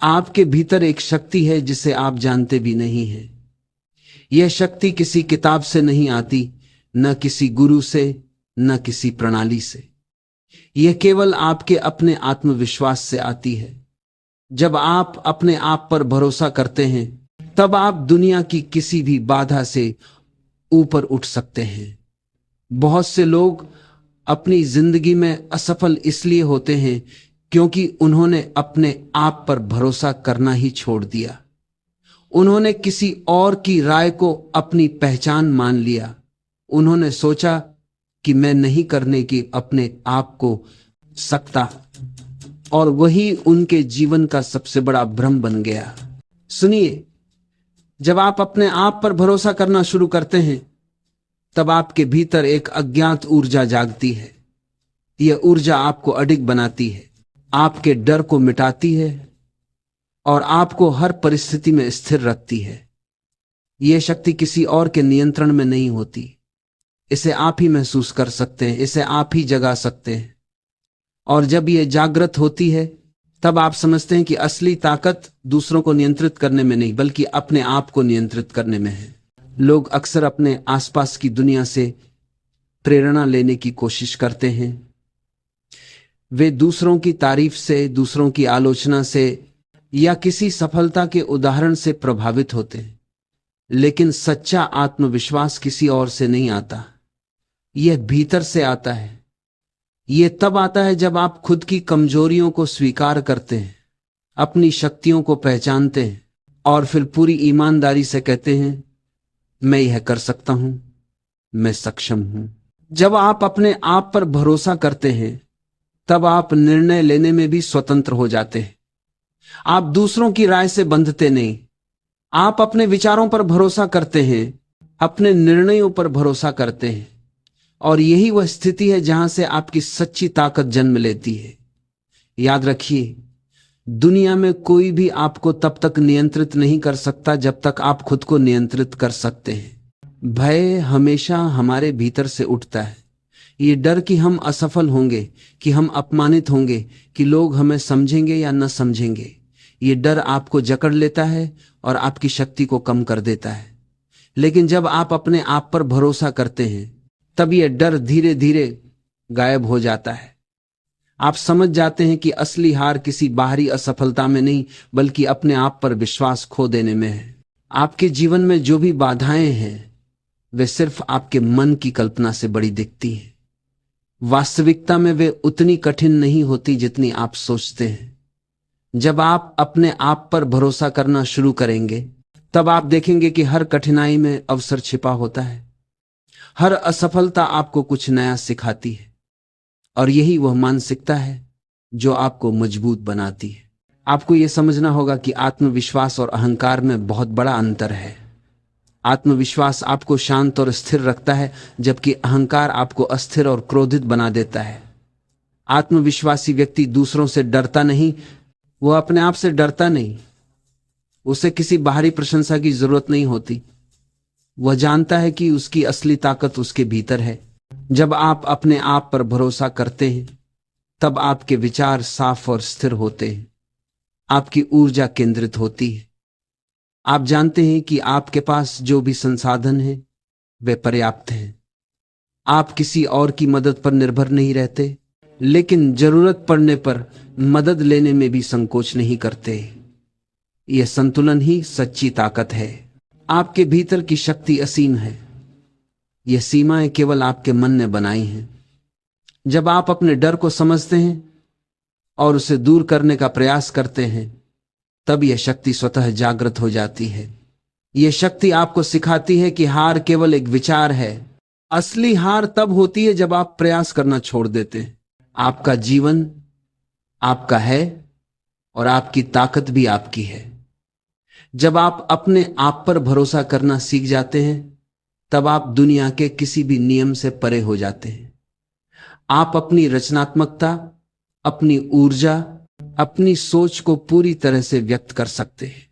आपके भीतर एक शक्ति है जिसे आप जानते भी नहीं हैं। यह शक्ति किसी किताब से नहीं आती, न किसी गुरु से, न किसी प्रणाली से। यह केवल आपके अपने आत्मविश्वास से आती है। जब आप अपने आप पर भरोसा करते हैं, तब आप दुनिया की किसी भी बाधा से ऊपर उठ सकते हैं। बहुत से लोग अपनी जिंदगी में असफल इसलिए होते हैं क्योंकि उन्होंने अपने आप पर भरोसा करना ही छोड़ दिया। उन्होंने किसी और की राय को अपनी पहचान मान लिया। उन्होंने सोचा कि मैं नहीं करने की अपने आप को सकता, और वही उनके जीवन का सबसे बड़ा भ्रम बन गया। सुनिए, जब आप अपने आप पर भरोसा करना शुरू करते हैं, तब आपके भीतर एक अज्ञात ऊर्जा जागती है। यह ऊर्जा आपको अडिग बनाती है, आपके डर को मिटाती है और आपको हर परिस्थिति में स्थिर रखती है। यह शक्ति किसी और के नियंत्रण में नहीं होती। इसे आप ही महसूस कर सकते हैं, इसे आप ही जगा सकते हैं। और जब यह जागृत होती है, तब आप समझते हैं कि असली ताकत दूसरों को नियंत्रित करने में नहीं, बल्कि अपने आप को नियंत्रित करने में है। लोग अक्सर अपने आसपास की दुनिया से प्रेरणा लेने की कोशिश करते हैं। वे दूसरों की तारीफ से, दूसरों की आलोचना से या किसी सफलता के उदाहरण से प्रभावित होते हैं। लेकिन सच्चा आत्मविश्वास किसी और से नहीं आता, यह भीतर से आता है। यह तब आता है जब आप खुद की कमजोरियों को स्वीकार करते हैं, अपनी शक्तियों को पहचानते हैं और फिर पूरी ईमानदारी से कहते हैं, मैं यह कर सकता हूं, मैं सक्षम हूं। जब आप अपने आप पर भरोसा करते हैं, तब आप निर्णय लेने में भी स्वतंत्र हो जाते हैं। आप दूसरों की राय से बंधते नहीं। आप अपने विचारों पर भरोसा करते हैं, अपने निर्णयों पर भरोसा करते हैं, और यही वह स्थिति है जहां से आपकी सच्ची ताकत जन्म लेती है। याद रखिए, दुनिया में कोई भी आपको तब तक नियंत्रित नहीं कर सकता जब तक आप खुद को नियंत्रित कर सकते हैं। भय हमेशा हमारे भीतर से उठता है। ये डर कि हम असफल होंगे, कि हम अपमानित होंगे, कि लोग हमें समझेंगे या न समझेंगे। ये डर आपको जकड़ लेता है और आपकी शक्ति को कम कर देता है। लेकिन जब आप अपने आप पर भरोसा करते हैं, तब यह डर धीरे धीरे गायब हो जाता है। आप समझ जाते हैं कि असली हार किसी बाहरी असफलता में नहीं, बल्कि अपने आप पर विश्वास खो देने में है। आपके जीवन में जो भी बाधाएं हैं, वे सिर्फ आपके मन की कल्पना से बड़ी दिखती हैं। वास्तविकता में वे उतनी कठिन नहीं होती जितनी आप सोचते हैं। जब आप अपने आप पर भरोसा करना शुरू करेंगे, तब आप देखेंगे कि हर कठिनाई में अवसर छिपा होता है। हर असफलता आपको कुछ नया सिखाती है, और यही वह मानसिकता है जो आपको मजबूत बनाती है। आपको यह समझना होगा कि आत्मविश्वास और अहंकार में बहुत बड़ा अंतर है। आत्मविश्वास आपको शांत और स्थिर रखता है, जबकि अहंकार आपको अस्थिर और क्रोधित बना देता है। आत्मविश्वासी व्यक्ति दूसरों से डरता नहीं, वह अपने आप से डरता नहीं। उसे किसी बाहरी प्रशंसा की जरूरत नहीं होती। वह जानता है कि उसकी असली ताकत उसके भीतर है। जब आप अपने आप पर भरोसा करते हैं, तब आपके विचार साफ और स्थिर होते हैं। आपकी ऊर्जा केंद्रित होती है। आप जानते हैं कि आपके पास जो भी संसाधन है, वे पर्याप्त हैं। आप किसी और की मदद पर निर्भर नहीं रहते, लेकिन जरूरत पड़ने पर मदद लेने में भी संकोच नहीं करते। यह संतुलन ही सच्ची ताकत है। आपके भीतर की शक्ति असीम है। यह सीमाएं केवल आपके मन ने बनाई हैं। जब आप अपने डर को समझते हैं और उसे दूर करने का प्रयास करते हैं, तब यह शक्ति स्वतः जागृत हो जाती है। यह शक्ति आपको सिखाती है कि हार केवल एक विचार है। असली हार तब होती है जब आप प्रयास करना छोड़ देते हैं। आपका जीवन आपका है और आपकी ताकत भी आपकी है। जब आप अपने आप पर भरोसा करना सीख जाते हैं, तब आप दुनिया के किसी भी नियम से परे हो जाते हैं। आप अपनी रचनात्मकता, अपनी ऊर्जा, अपनी सोच को पूरी तरह से व्यक्त कर सकते हैं,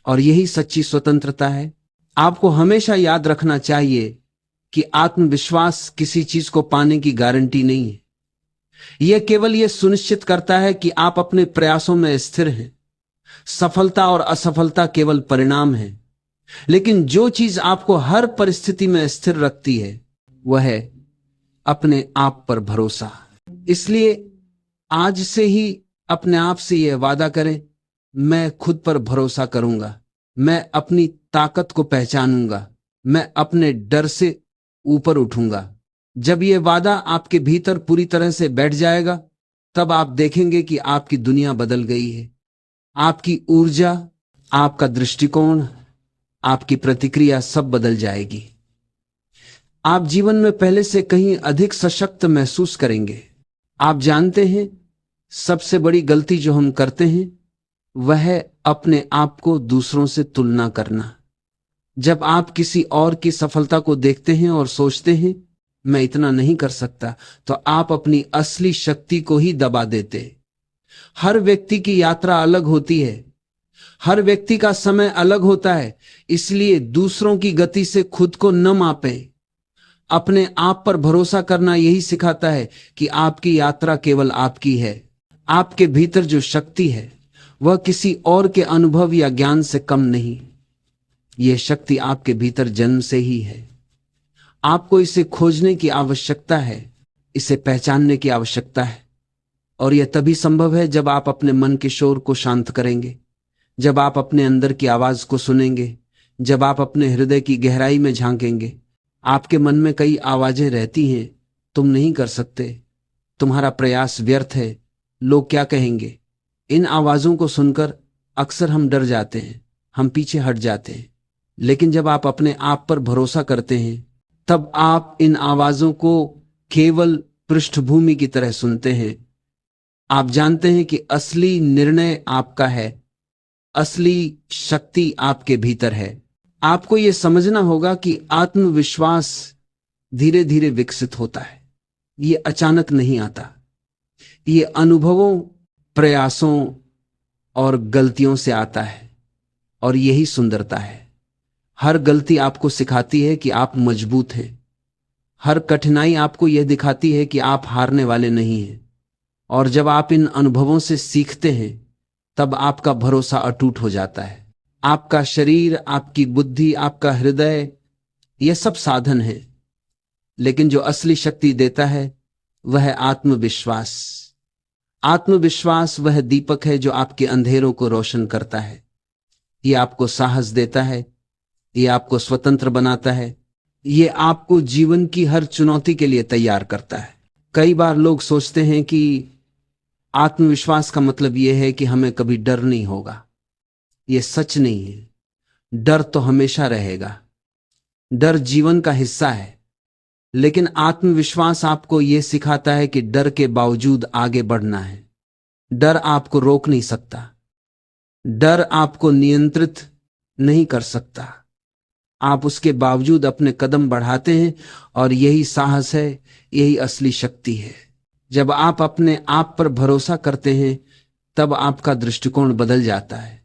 और यही सच्ची स्वतंत्रता है। आपको हमेशा याद रखना चाहिए कि आत्मविश्वास किसी चीज को पाने की गारंटी नहीं है। यह केवल यह सुनिश्चित करता है कि आप अपने प्रयासों में स्थिर हैं। सफलता और असफलता केवल परिणाम है, लेकिन जो चीज आपको हर परिस्थिति में स्थिर रखती है वह है अपने आप पर भरोसा। इसलिए आज से ही अपने आप से यह वादा करें, मैं खुद पर भरोसा करूंगा, मैं अपनी ताकत को पहचानूंगा, मैं अपने डर से ऊपर उठूंगा। जब यह वादा आपके भीतर पूरी तरह से बैठ जाएगा, तब आप देखेंगे कि आपकी दुनिया बदल गई है। आपकी ऊर्जा, आपका दृष्टिकोण, आपकी प्रतिक्रिया सब बदल जाएगी। आप जीवन में पहले से कहीं अधिक सशक्त महसूस करेंगे। आप जानते हैं, सबसे बड़ी गलती जो हम करते हैं वह है अपने आप को दूसरों से तुलना करना। जब आप किसी और की सफलता को देखते हैं और सोचते हैं मैं इतना नहीं कर सकता, तो आप अपनी असली शक्ति को ही दबा देते। हर व्यक्ति की यात्रा अलग होती है, हर व्यक्ति का समय अलग होता है, इसलिए दूसरों की गति से खुद को न मापें। अपने आप पर भरोसा करना यही सिखाता है कि आपकी यात्रा केवल आपकी है। आपके भीतर जो शक्ति है वह किसी और के अनुभव या ज्ञान से कम नहीं। यह शक्ति आपके भीतर जन्म से ही है। आपको इसे खोजने की आवश्यकता है, इसे पहचानने की आवश्यकता है, और यह तभी संभव है जब आप अपने मन के शोर को शांत करेंगे, जब आप अपने अंदर की आवाज को सुनेंगे, जब आप अपने हृदय की गहराई में झांकेंगे। आपके मन में कई आवाजें रहती हैं, तुम नहीं कर सकते, तुम्हारा प्रयास व्यर्थ है, लोग क्या कहेंगे। इन आवाजों को सुनकर अक्सर हम डर जाते हैं, हम पीछे हट जाते हैं। लेकिन जब आप अपने आप पर भरोसा करते हैं, तब आप इन आवाजों को केवल पृष्ठभूमि की तरह सुनते हैं। आप जानते हैं कि असली निर्णय आपका है, असली शक्ति आपके भीतर है। आपको यह समझना होगा कि आत्मविश्वास धीरे धीरे विकसित होता है, यह अचानक नहीं आता। यह अनुभवों, प्रयासों और गलतियों से आता है, और यही सुंदरता है। हर गलती आपको सिखाती है कि आप मजबूत हैं। हर कठिनाई आपको यह दिखाती है कि आप हारने वाले नहीं हैं। और जब आप इन अनुभवों से सीखते हैं, तब आपका भरोसा अटूट हो जाता है। आपका शरीर, आपकी बुद्धि, आपका हृदय, यह सब साधन है, लेकिन जो असली शक्ति देता है वह है आत्मविश्वास। आत्मविश्वास वह दीपक है जो आपके अंधेरों को रोशन करता है। यह आपको साहस देता है, यह आपको स्वतंत्र बनाता है, यह आपको जीवन की हर चुनौती के लिए तैयार करता है। कई बार लोग सोचते हैं कि आत्मविश्वास का मतलब यह है कि हमें कभी डर नहीं होगा। यह सच नहीं है। डर तो हमेशा रहेगा, डर जीवन का हिस्सा है, लेकिन आत्मविश्वास आपको यह सिखाता है कि डर के बावजूद आगे बढ़ना है। डर आपको रोक नहीं सकता, डर आपको नियंत्रित नहीं कर सकता। आप उसके बावजूद अपने कदम बढ़ाते हैं, और यही साहस है, यही असली शक्ति है। जब आप अपने आप पर भरोसा करते हैं, तब आपका दृष्टिकोण बदल जाता है।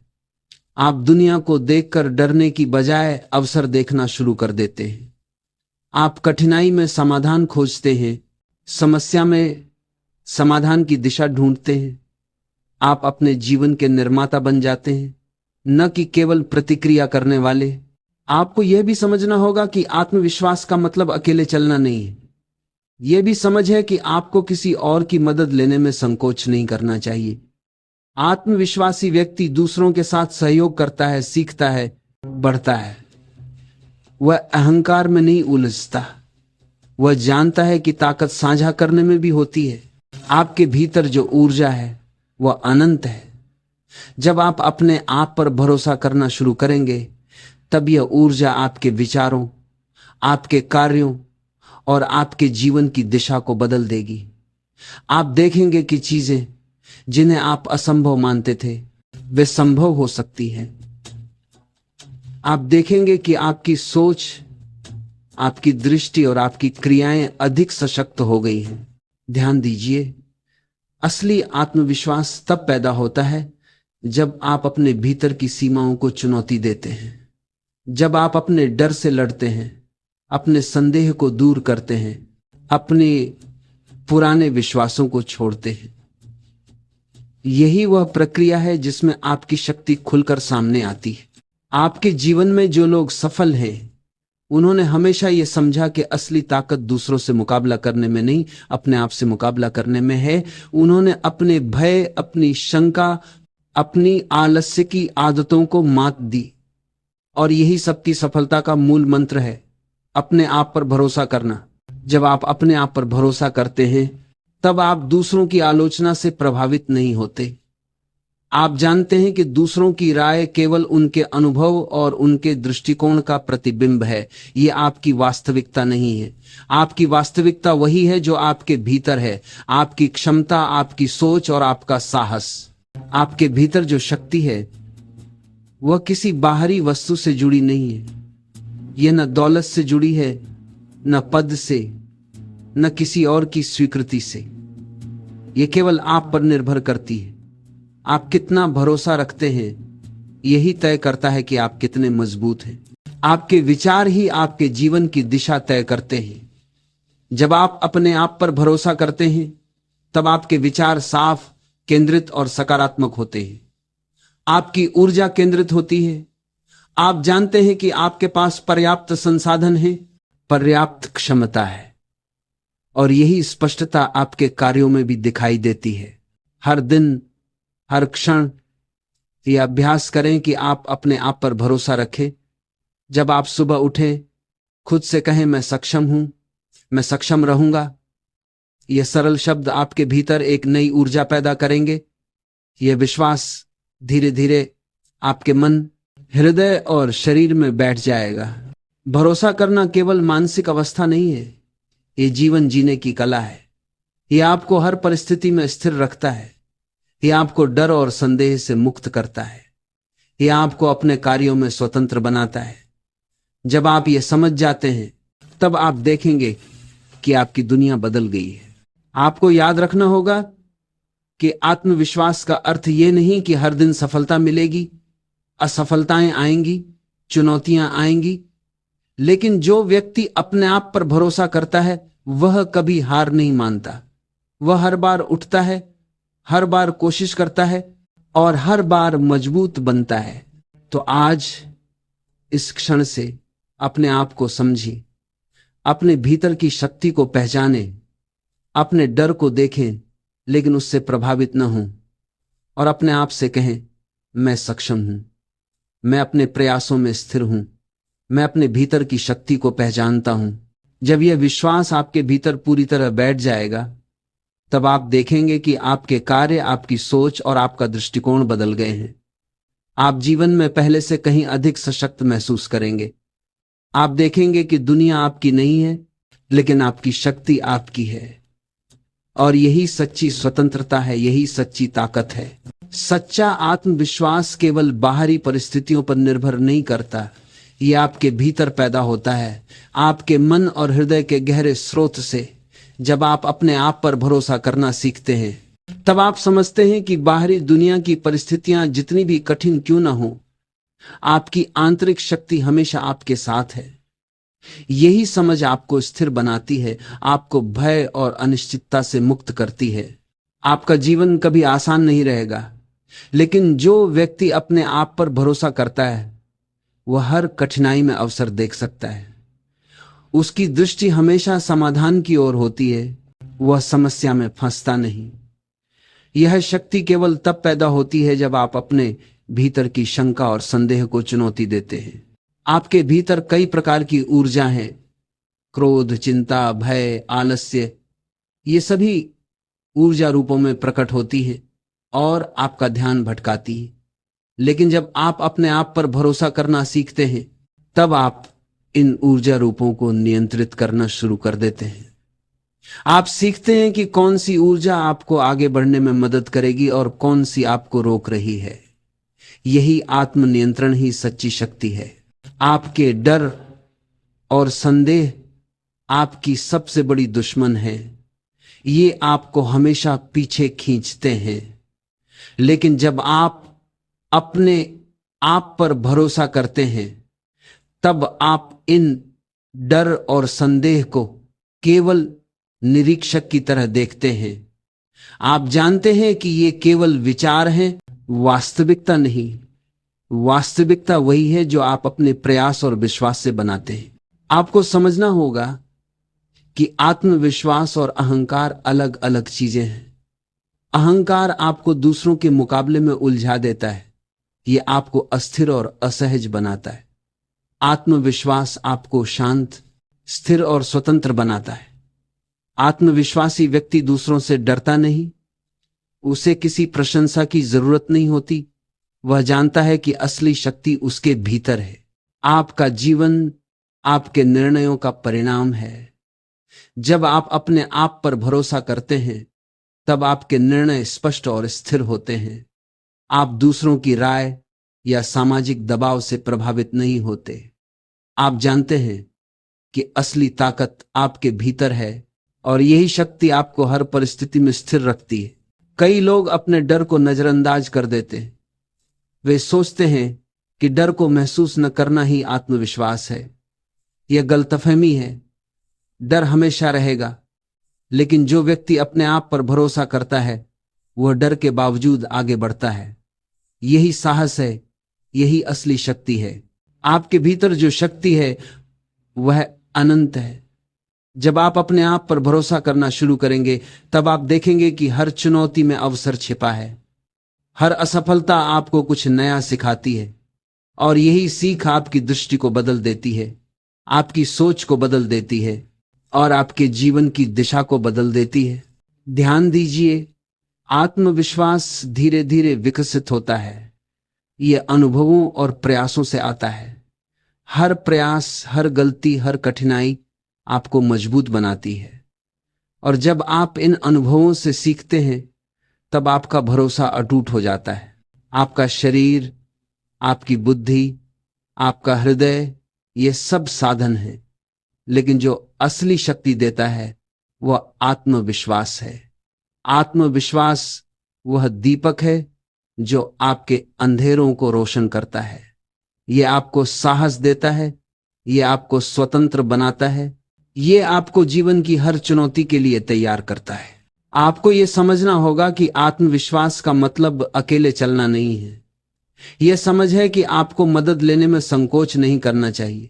आप दुनिया को देखकर डरने की बजाय अवसर देखना शुरू कर देते हैं। आप कठिनाई में समाधान खोजते हैं, समस्या में समाधान की दिशा ढूंढते हैं। आप अपने जीवन के निर्माता बन जाते हैं, न कि केवल प्रतिक्रिया करने वाले। आपको यह भी समझना होगा कि आत्मविश्वास का मतलब अकेले चलना नहीं है। यह भी समझ है कि आपको किसी और की मदद लेने में संकोच नहीं करना चाहिए। आत्मविश्वासी व्यक्ति दूसरों के साथ सहयोग करता है, सीखता है, बढ़ता है। वह अहंकार में नहीं उलझता। वह जानता है कि ताकत साझा करने में भी होती है। आपके भीतर जो ऊर्जा है वह अनंत है। जब आप अपने आप पर भरोसा करना शुरू करेंगे, तब यह ऊर्जा आपके विचारों, आपके कार्यों और आपके जीवन की दिशा को बदल देगी। आप देखेंगे कि चीजें जिन्हें आप असंभव मानते थे, वे संभव हो सकती हैं। आप देखेंगे कि आपकी सोच, आपकी दृष्टि और आपकी क्रियाएं अधिक सशक्त हो गई हैं। ध्यान दीजिए, असली आत्मविश्वास तब पैदा होता है जब आप अपने भीतर की सीमाओं को चुनौती देते हैं, जब आप अपने डर से लड़ते हैं, अपने संदेह को दूर करते हैं, अपने पुराने विश्वासों को छोड़ते हैं। यही वह प्रक्रिया है जिसमें आपकी शक्ति खुलकर सामने आती है। आपके जीवन में जो लोग सफल हैं, उन्होंने हमेशा यह समझा कि असली ताकत दूसरों से मुकाबला करने में नहीं, अपने आप से मुकाबला करने में है। उन्होंने अपने भय, अपनी शंका, अपनी आलस्य की आदतों को मात दी। और यही सबकी सफलता का मूल मंत्र है, अपने आप पर भरोसा करना। जब आप अपने आप पर भरोसा करते हैं, तब आप दूसरों की आलोचना से प्रभावित नहीं होते। आप जानते हैं कि दूसरों की राय केवल उनके अनुभव और उनके दृष्टिकोण का प्रतिबिंब है, ये आपकी वास्तविकता नहीं है। आपकी वास्तविकता वही है जो आपके भीतर है, आपकी क्षमता, आपकी सोच और आपका साहस। आपके भीतर जो शक्ति है वह किसी बाहरी वस्तु से जुड़ी नहीं है। यह न दौलत से जुड़ी है, न पद से, न किसी और की स्वीकृति से। यह केवल आप पर निर्भर करती है। आप कितना भरोसा रखते हैं, यही तय करता है कि आप कितने मजबूत हैं। आपके विचार ही आपके जीवन की दिशा तय करते हैं। जब आप अपने आप पर भरोसा करते हैं, तब आपके विचार साफ, केंद्रित और सकारात्मक होते हैं। आपकी ऊर्जा केंद्रित होती है। आप जानते हैं कि आपके पास पर्याप्त संसाधन है, पर्याप्त क्षमता है, और यही स्पष्टता आपके कार्यों में भी दिखाई देती है। हर दिन, हर क्षण यह अभ्यास करें कि आप अपने आप पर भरोसा रखें। जब आप सुबह उठें, खुद से कहें, मैं सक्षम हूं, मैं सक्षम रहूंगा। यह सरल शब्द आपके भीतर एक नई ऊर्जा पैदा करेंगे। यह विश्वास धीरे धीरे आपके मन, हृदय और शरीर में बैठ जाएगा। भरोसा करना केवल मानसिक अवस्था नहीं है, यह जीवन जीने की कला है। यह आपको हर परिस्थिति में स्थिर रखता है। यह आपको डर और संदेह से मुक्त करता है। यह आपको अपने कार्यों में स्वतंत्र बनाता है। जब आप यह समझ जाते हैं, तब आप देखेंगे कि आपकी दुनिया बदल गई है। आपको याद रखना होगा कि आत्मविश्वास का अर्थ यह नहीं कि हर दिन सफलता मिलेगी। असफलताएं आएंगी, चुनौतियां आएंगी, लेकिन जो व्यक्ति अपने आप पर भरोसा करता है, वह कभी हार नहीं मानता। वह हर बार उठता है, हर बार कोशिश करता है और हर बार मजबूत बनता है। तो आज इस क्षण से अपने आप को समझिए, अपने भीतर की शक्ति को पहचानें, अपने डर को देखें लेकिन उससे प्रभावित न हों, और अपने आप से कहें, मैं सक्षम हूं, मैं अपने प्रयासों में स्थिर हूं, मैं अपने भीतर की शक्ति को पहचानता हूं। जब यह विश्वास आपके भीतर पूरी तरह बैठ जाएगा, तब आप देखेंगे कि आपके कार्य, आपकी सोच और आपका दृष्टिकोण बदल गए हैं। आप जीवन में पहले से कहीं अधिक सशक्त महसूस करेंगे। आप देखेंगे कि दुनिया आपकी नहीं है, लेकिन आपकी शक्ति आपकी है। और यही सच्ची स्वतंत्रता है, यही सच्ची ताकत है। सच्चा आत्मविश्वास केवल बाहरी परिस्थितियों पर निर्भर नहीं करता, यह आपके भीतर पैदा होता है, आपके मन और हृदय के गहरे स्रोत से। जब आप अपने आप पर भरोसा करना सीखते हैं, तब आप समझते हैं कि बाहरी दुनिया की परिस्थितियां जितनी भी कठिन क्यों ना हो, आपकी आंतरिक शक्ति हमेशा आपके साथ है। यही समझ आपको स्थिर बनाती है, आपको भय और अनिश्चितता से मुक्त करती है। आपका जीवन कभी आसान नहीं रहेगा, लेकिन जो व्यक्ति अपने आप पर भरोसा करता है, वह हर कठिनाई में अवसर देख सकता है। उसकी दृष्टि हमेशा समाधान की ओर होती है, वह समस्या में फंसता नहीं। यह शक्ति केवल तब पैदा होती है जब आप अपने भीतर की शंका और संदेह को चुनौती देते हैं। आपके भीतर कई प्रकार की ऊर्जा है, क्रोध, चिंता, भय, आलस्य, ये सभी ऊर्जा रूपों में प्रकट होती है और आपका ध्यान भटकाती है। लेकिन जब आप अपने आप पर भरोसा करना सीखते हैं, तब आप इन ऊर्जा रूपों को नियंत्रित करना शुरू कर देते हैं। आप सीखते हैं कि कौन सी ऊर्जा आपको आगे बढ़ने में मदद करेगी और कौन सी आपको रोक रही है। यही आत्मनियंत्रण ही सच्ची शक्ति है। आपके डर और संदेह आपकी सबसे बड़ी दुश्मन है। ये आपको हमेशा पीछे खींचते हैं। लेकिन जब आप अपने आप पर भरोसा करते हैं, तब आप इन डर और संदेह को केवल निरीक्षक की तरह देखते हैं। आप जानते हैं कि ये केवल विचार हैं, वास्तविकता नहीं। वास्तविकता वही है जो आप अपने प्रयास और विश्वास से बनाते हैं। आपको समझना होगा कि आत्मविश्वास और अहंकार अलग अलग चीजें हैं। अहंकार आपको दूसरों के मुकाबले में उलझा देता है, यह आपको अस्थिर और असहज बनाता है। आत्मविश्वास आपको शांत, स्थिर और स्वतंत्र बनाता है। आत्मविश्वासी व्यक्ति दूसरों से डरता नहीं, उसे किसी प्रशंसा की जरूरत नहीं होती। वह जानता है कि असली शक्ति उसके भीतर है। आपका जीवन आपके निर्णयों का परिणाम है। जब आप अपने आप पर भरोसा करते हैं, तब आपके निर्णय स्पष्ट और स्थिर होते हैं। आप दूसरों की राय या सामाजिक दबाव से प्रभावित नहीं होते। आप जानते हैं कि असली ताकत आपके भीतर है और यही शक्ति आपको हर परिस्थिति में स्थिर रखती है। कई लोग अपने डर को नजरअंदाज कर देते हैं। वे सोचते हैं कि डर को महसूस न करना ही आत्मविश्वास है। यह गलतफहमी है। डर हमेशा रहेगा, लेकिन जो व्यक्ति अपने आप पर भरोसा करता है, वह डर के बावजूद आगे बढ़ता है। यही साहस है, यही असली शक्ति है। आपके भीतर जो शक्ति है वह अनंत है। जब आप अपने आप पर भरोसा करना शुरू करेंगे, तब आप देखेंगे कि हर चुनौती में अवसर छिपा है। हर असफलता आपको कुछ नया सिखाती है और यही सीख आपकी दृष्टि को बदल देती है, आपकी सोच को बदल देती है और आपके जीवन की दिशा को बदल देती है। ध्यान दीजिए, आत्मविश्वास धीरे धीरे विकसित होता है। यह अनुभवों और प्रयासों से आता है। हर प्रयास, हर गलती, हर कठिनाई आपको मजबूत बनाती है। और जब आप इन अनुभवों से सीखते हैं, तब आपका भरोसा अटूट हो जाता है। आपका शरीर, आपकी बुद्धि, आपका हृदय, ये सब साधन है, लेकिन जो असली शक्ति देता है वह आत्मविश्वास है। आत्मविश्वास वह दीपक है जो आपके अंधेरों को रोशन करता है। यह आपको साहस देता है, यह आपको स्वतंत्र बनाता है, यह आपको जीवन की हर चुनौती के लिए तैयार करता है। आपको यह समझना होगा कि आत्मविश्वास का मतलब अकेले चलना नहीं है। यह समझ है कि आपको मदद लेने में संकोच नहीं करना चाहिए।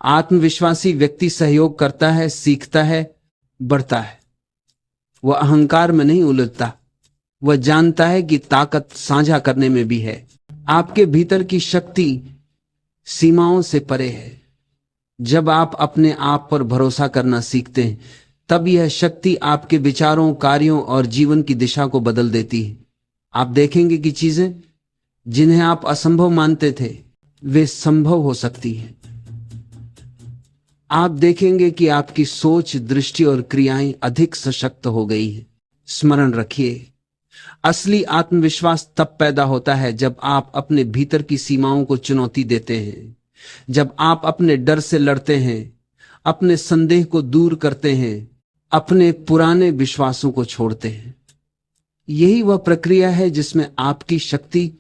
आत्मविश्वासी व्यक्ति सहयोग करता है, सीखता है, बढ़ता है। वह अहंकार में नहीं उलझता। वह जानता है कि ताकत साझा करने में भी है। आपके भीतर की शक्ति सीमाओं से परे है। जब आप अपने आप पर भरोसा करना सीखते हैं, तब यह शक्ति आपके विचारों, कार्यों और जीवन की दिशा को बदल देती है। आप देखेंगे कि चीजें जिन्हें आप असंभव मानते थे, वे संभव हो सकती हैं। आप देखेंगे कि आपकी सोच, दृष्टि और क्रियाएं अधिक सशक्त हो गई हैं। स्मरण रखिए, असली आत्मविश्वास तब पैदा होता है जब आप अपने भीतर की सीमाओं को चुनौती देते हैं, जब आप अपने डर से लड़ते हैं, अपने संदेह को दूर करते हैं, अपने पुराने विश्वासों को छोड़ते हैं। यही वह प्रक्रिया है जिसमें आपकी शक्ति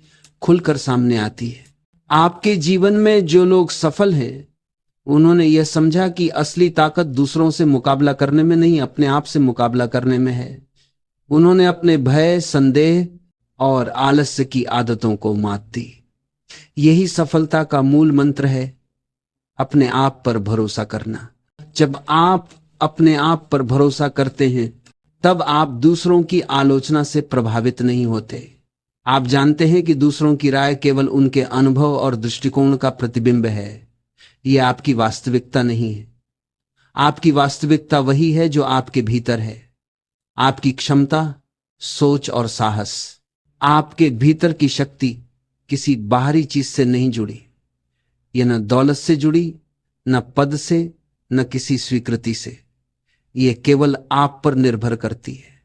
खुलकर सामने आती है। आपके जीवन में जो लोग सफल हैं, उन्होंने यह समझा कि असली ताकत दूसरों से मुकाबला करने में नहीं, अपने आप से मुकाबला करने में है। उन्होंने अपने भय, संदेह और आलस्य की आदतों को मात दी। यही सफलता का मूल मंत्र है, अपने आप पर भरोसा करना। जब आप अपने आप पर भरोसा करते हैं, तब आप दूसरों की आलोचना से प्रभावित नहीं होते। आप जानते हैं कि दूसरों की राय केवल उनके अनुभव और दृष्टिकोण का प्रतिबिंब है। यह आपकी वास्तविकता नहीं है। आपकी वास्तविकता वही है जो आपके भीतर है। आपकी क्षमता, सोच और साहस। आपके भीतर की शक्ति किसी बाहरी चीज से नहीं जुड़ी। यह न दौलत से जुड़ी, न पद से, न किसी स्वीकृति से। यह केवल आप पर निर्भर करती है।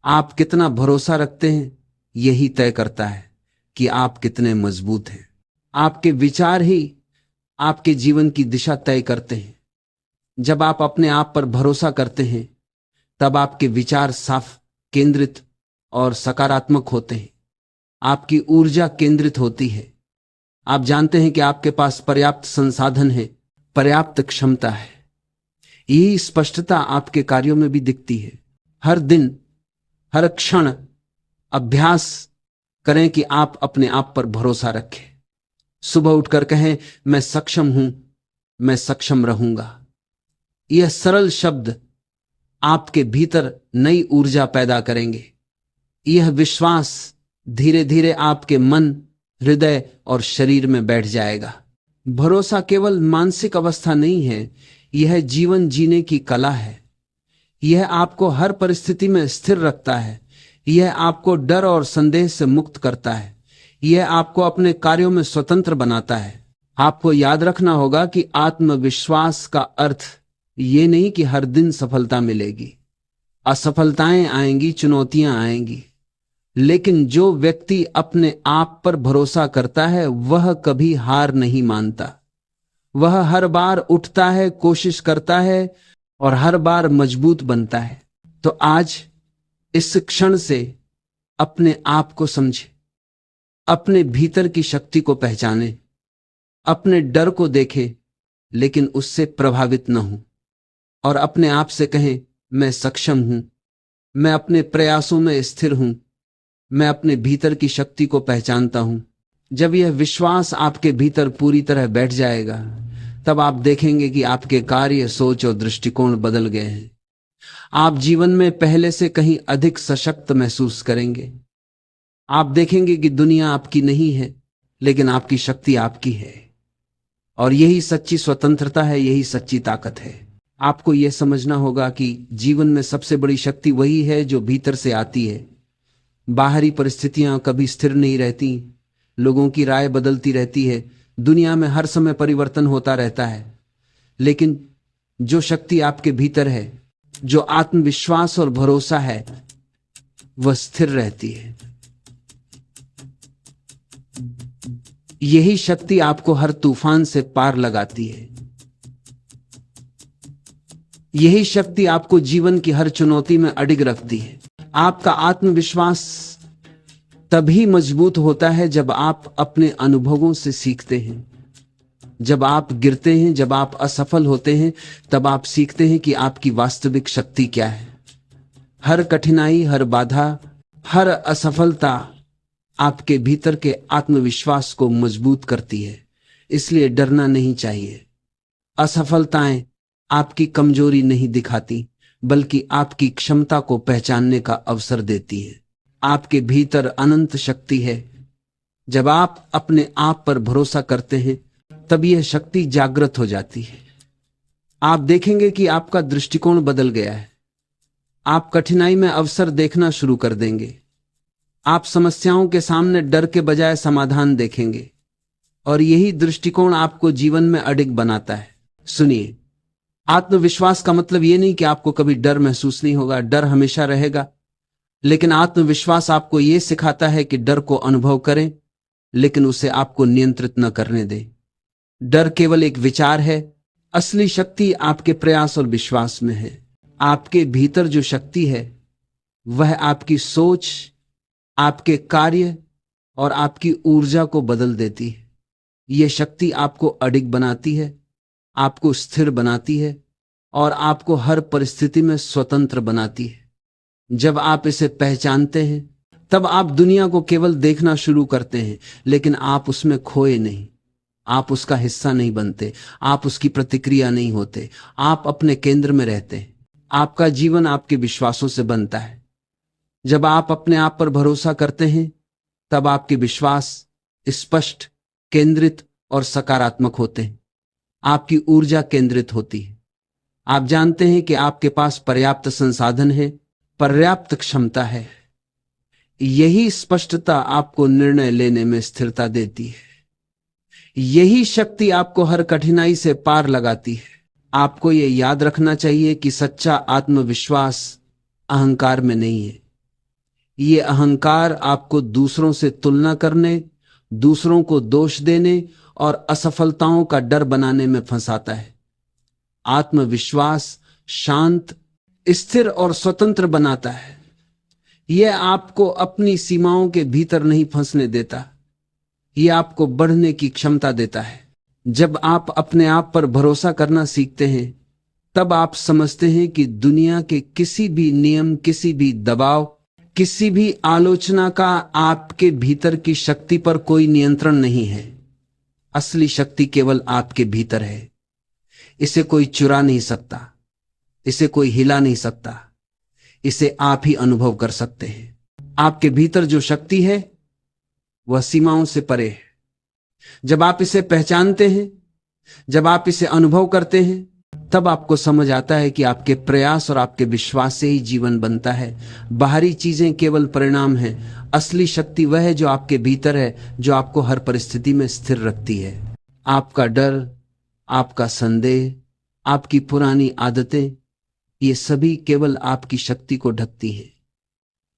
आप कितना भरोसा रखते हैं, यही तय करता है कि आप कितने मजबूत हैं। आपके विचार ही आपके जीवन की दिशा तय करते हैं। जब आप अपने आप पर भरोसा करते हैं, तब आपके विचार साफ, केंद्रित और सकारात्मक होते हैं। आपकी ऊर्जा केंद्रित होती है। आप जानते हैं कि आपके पास पर्याप्त संसाधन है, पर्याप्त क्षमता है। यही स्पष्टता आपके कार्यों में भी दिखती है। हर दिन हर क्षण अभ्यास करें कि आप अपने आप पर भरोसा रखें। सुबह उठकर कहें, मैं सक्षम हूं, मैं सक्षम रहूंगा। यह सरल शब्द आपके भीतर नई ऊर्जा पैदा करेंगे। यह विश्वास धीरे धीरे आपके मन, हृदय और शरीर में बैठ जाएगा। भरोसा केवल मानसिक अवस्था नहीं है, यह जीवन जीने की कला है। यह आपको हर परिस्थिति में स्थिर रखता है। यह आपको डर और संदेह से मुक्त करता है। यह आपको अपने कार्यों में स्वतंत्र बनाता है। आपको याद रखना होगा कि आत्मविश्वास का अर्थ ये नहीं कि हर दिन सफलता मिलेगी। असफलताएं आएंगी, चुनौतियां आएंगी, लेकिन जो व्यक्ति अपने आप पर भरोसा करता है वह कभी हार नहीं मानता। वह हर बार उठता है, कोशिश करता है और हर बार मजबूत बनता है। तो आज इस क्षण से अपने आप को समझे, अपने भीतर की शक्ति को पहचाने, अपने डर को देखे लेकिन उससे प्रभावित न हो और अपने आप से कहें, मैं सक्षम हूं, मैं अपने प्रयासों में स्थिर हूं, मैं अपने भीतर की शक्ति को पहचानता हूं। जब यह विश्वास आपके भीतर पूरी तरह बैठ जाएगा, तब आप देखेंगे कि आपके कार्य, सोच और दृष्टिकोण बदल गए हैं। आप जीवन में पहले से कहीं अधिक सशक्त महसूस करेंगे। आप देखेंगे कि दुनिया आपकी नहीं है, लेकिन आपकी शक्ति आपकी है। और यही सच्ची स्वतंत्रता है, यही सच्ची ताकत है। आपको यह समझना होगा कि जीवन में सबसे बड़ी शक्ति वही है जो भीतर से आती है। बाहरी परिस्थितियां कभी स्थिर नहीं रहती, लोगों की राय बदलती रहती है, दुनिया में हर समय परिवर्तन होता रहता है, लेकिन जो शक्ति आपके भीतर है, जो आत्मविश्वास और भरोसा है, वह स्थिर रहती है। यही शक्ति आपको हर तूफान से पार लगाती है। यही शक्ति आपको जीवन की हर चुनौती में अडिग रखती है। आपका आत्मविश्वास तभी मजबूत होता है जब आप अपने अनुभवों से सीखते हैं। जब आप गिरते हैं, जब आप असफल होते हैं, तब आप सीखते हैं कि आपकी वास्तविक शक्ति क्या है। हर कठिनाई, हर बाधा, हर असफलता आपके भीतर के आत्मविश्वास को मजबूत करती है। इसलिए डरना नहीं चाहिए। असफलताएं आपकी कमजोरी नहीं दिखाती, बल्कि आपकी क्षमता को पहचानने का अवसर देती है। आपके भीतर अनंत शक्ति है। जब आप अपने आप पर भरोसा करते हैं, तब यह शक्ति जागृत हो जाती है। आप देखेंगे कि आपका दृष्टिकोण बदल गया है। आप कठिनाई में अवसर देखना शुरू कर देंगे। आप समस्याओं के सामने डर के बजाय समाधान देखेंगे, और यही दृष्टिकोण आपको जीवन में अडिग बनाता है। सुनिए, आत्मविश्वास का मतलब यह नहीं कि आपको कभी डर महसूस नहीं होगा। डर हमेशा रहेगा, लेकिन आत्मविश्वास आपको यह सिखाता है कि डर को अनुभव करें, लेकिन उसे आपको नियंत्रित न करने दें। डर केवल एक विचार है, असली शक्ति आपके प्रयास और विश्वास में है। आपके भीतर जो शक्ति है वह आपकी सोच, आपके कार्य और आपकी ऊर्जा को बदल देती है। यह शक्ति आपको अडिग बनाती है, आपको स्थिर बनाती है और आपको हर परिस्थिति में स्वतंत्र बनाती है। जब आप इसे पहचानते हैं, तब आप दुनिया को केवल देखना शुरू करते हैं, लेकिन आप उसमें खोए नहीं। आप उसका हिस्सा नहीं बनते, आप उसकी प्रतिक्रिया नहीं होते, आप अपने केंद्र में रहते हैं। आपका जीवन आपके विश्वासों से बनता है। जब आप अपने आप पर भरोसा करते हैं, तब आपके विश्वास स्पष्ट, केंद्रित और सकारात्मक होते हैं। आपकी ऊर्जा केंद्रित होती है। आप जानते हैं कि आपके पास पर्याप्त संसाधन है, पर्याप्त क्षमता है। यही स्पष्टता आपको निर्णय लेने में स्थिरता देती है। यही शक्ति आपको हर कठिनाई से पार लगाती है। आपको यह याद रखना चाहिए कि सच्चा आत्मविश्वास अहंकार में नहीं है। यह अहंकार आपको दूसरों से तुलना करने, दूसरों को दोष देने और असफलताओं का डर बनाने में फंसाता है। आत्मविश्वास शांत, स्थिर और स्वतंत्र बनाता है। यह आपको अपनी सीमाओं के भीतर नहीं फंसने देता, यह आपको बढ़ने की क्षमता देता है। जब आप अपने आप पर भरोसा करना सीखते हैं, तब आप समझते हैं कि दुनिया के किसी भी नियम, किसी भी दबाव, किसी भी आलोचना का आपके भीतर की शक्ति पर कोई नियंत्रण नहीं है। असली शक्ति केवल आपके भीतर है। इसे कोई चुरा नहीं सकता, इसे कोई हिला नहीं सकता, इसे आप ही अनुभव कर सकते हैं। आपके भीतर जो शक्ति है वह सीमाओं से परे है। जब आप इसे पहचानते हैं, जब आप इसे अनुभव करते हैं, तब आपको समझ आता है कि आपके प्रयास और आपके विश्वास से ही जीवन बनता है। बाहरी चीजें केवल परिणाम हैं। असली शक्ति वह है जो आपके भीतर है, जो आपको हर परिस्थिति में स्थिर रखती है। आपका डर, आपका संदेह, आपकी पुरानी आदतें, ये सभी केवल आपकी शक्ति को ढकती हैं।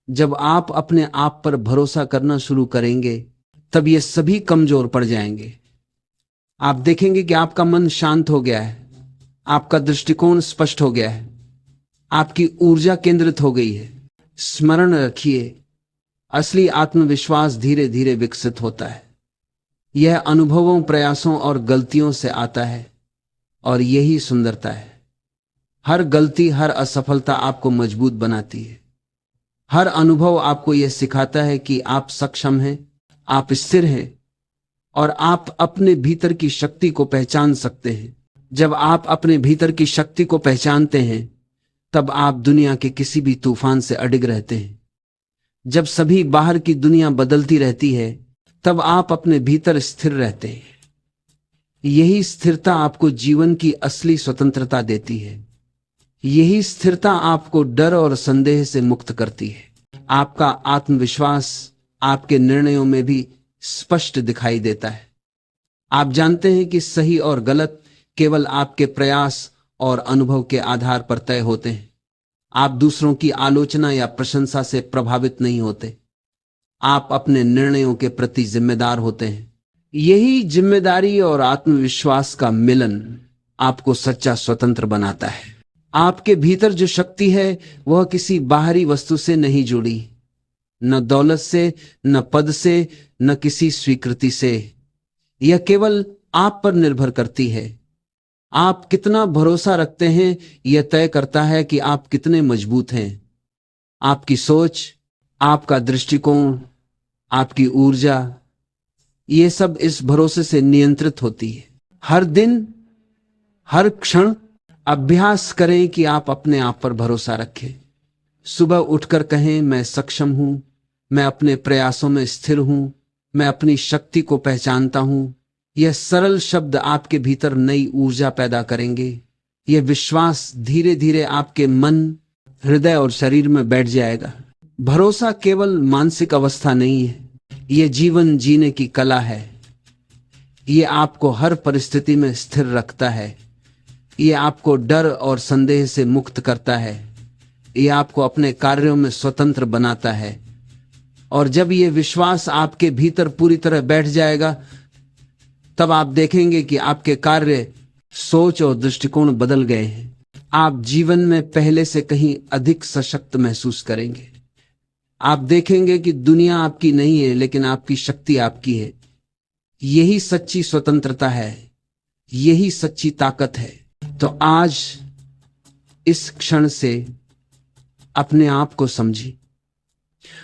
जब आप अपने आप पर भरोसा करना शुरू करेंगे, तब ये सभी कमजोर पड़ जाएंगे। आप देखेंगे कि आपका मन शांत हो गया है, आपका दृष्टिकोण स्पष्ट हो गया है, आपकी ऊर्जा केंद्रित हो गई है। स्मरण रखिए, असली आत्मविश्वास धीरे धीरे विकसित होता है। यह अनुभवों, प्रयासों और गलतियों से आता है, और यही सुंदरता है। हर गलती, हर असफलता आपको मजबूत बनाती है। हर अनुभव आपको यह सिखाता है कि आप सक्षम हैं, आप स्थिर हैं, और आप अपने भीतर की शक्ति को पहचान सकते हैं। जब आप अपने भीतर की शक्ति को पहचानते हैं, तब आप दुनिया के किसी भी तूफान से अडिग रहते हैं। जब सभी बाहर की दुनिया बदलती रहती है, तब आप अपने भीतर स्थिर रहते हैं। यही स्थिरता आपको जीवन की असली स्वतंत्रता देती है। यही स्थिरता आपको डर और संदेह से मुक्त करती है। आपका आत्मविश्वास आपके निर्णयों में भी स्पष्ट दिखाई देता है। आप जानते हैं कि सही और गलत केवल आपके प्रयास और अनुभव के आधार पर तय होते हैं। आप दूसरों की आलोचना या प्रशंसा से प्रभावित नहीं होते। आप अपने निर्णयों के प्रति जिम्मेदार होते हैं। यही जिम्मेदारी और आत्मविश्वास का मिलन आपको सच्चा स्वतंत्र बनाता है। आपके भीतर जो शक्ति है वह किसी बाहरी वस्तु से नहीं जुड़ी, न दौलत से, न पद से, न किसी स्वीकृति से। यह केवल आप पर निर्भर करती है। आप कितना भरोसा रखते हैं यह तय करता है कि आप कितने मजबूत हैं। आपकी सोच, आपका दृष्टिकोण, आपकी ऊर्जा, ये सब इस भरोसे से नियंत्रित होती है। हर दिन, हर क्षण अभ्यास करें कि आप अपने आप पर भरोसा रखें। सुबह उठकर कहें, मैं सक्षम हूं, मैं अपने प्रयासों में स्थिर हूं, मैं अपनी शक्ति को पहचानता हूं। यह सरल शब्द आपके भीतर नई ऊर्जा पैदा करेंगे। यह विश्वास धीरे धीरे आपके मन, हृदय और शरीर में बैठ जाएगा। भरोसा केवल मानसिक अवस्था नहीं है, यह जीवन जीने की कला है। यह आपको हर परिस्थिति में स्थिर रखता है। यह आपको डर और संदेह से मुक्त करता है। यह आपको अपने कार्यों में स्वतंत्र बनाता है। और जब यह विश्वास आपके भीतर पूरी तरह बैठ जाएगा, तब आप देखेंगे कि आपके कार्य, सोच और दृष्टिकोण बदल गए हैं। आप जीवन में पहले से कहीं अधिक सशक्त महसूस करेंगे। आप देखेंगे कि दुनिया आपकी नहीं है, लेकिन आपकी शक्ति आपकी है। यही सच्ची स्वतंत्रता है, यही सच्ची ताकत है। तो आज इस क्षण से अपने आप को समझिए,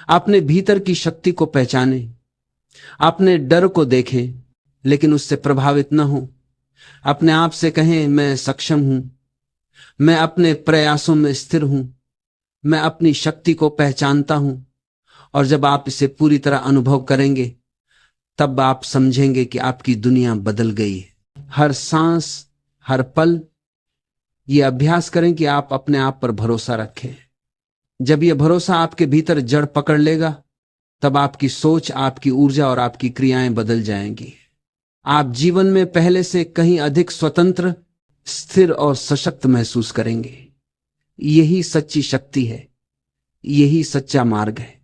अपने भीतर की शक्ति को पहचानें, अपने डर को देखें, लेकिन उससे प्रभावित न हो। अपने आप से कहें, मैं सक्षम हूं, मैं अपने प्रयासों में स्थिर हूं, मैं अपनी शक्ति को पहचानता हूं। और जब आप इसे पूरी तरह अनुभव करेंगे, तब आप समझेंगे कि आपकी दुनिया बदल गई है। हर सांस, हर पल ये अभ्यास करें कि आप अपने आप पर भरोसा रखें। जब यह भरोसा आपके भीतर जड़ पकड़ लेगा, तब आपकी सोच, आपकी ऊर्जा और आपकी क्रियाएं बदल जाएंगी। आप जीवन में पहले से कहीं अधिक स्वतंत्र, स्थिर और सशक्त महसूस करेंगे। यही सच्ची शक्ति है, यही सच्चा मार्ग है।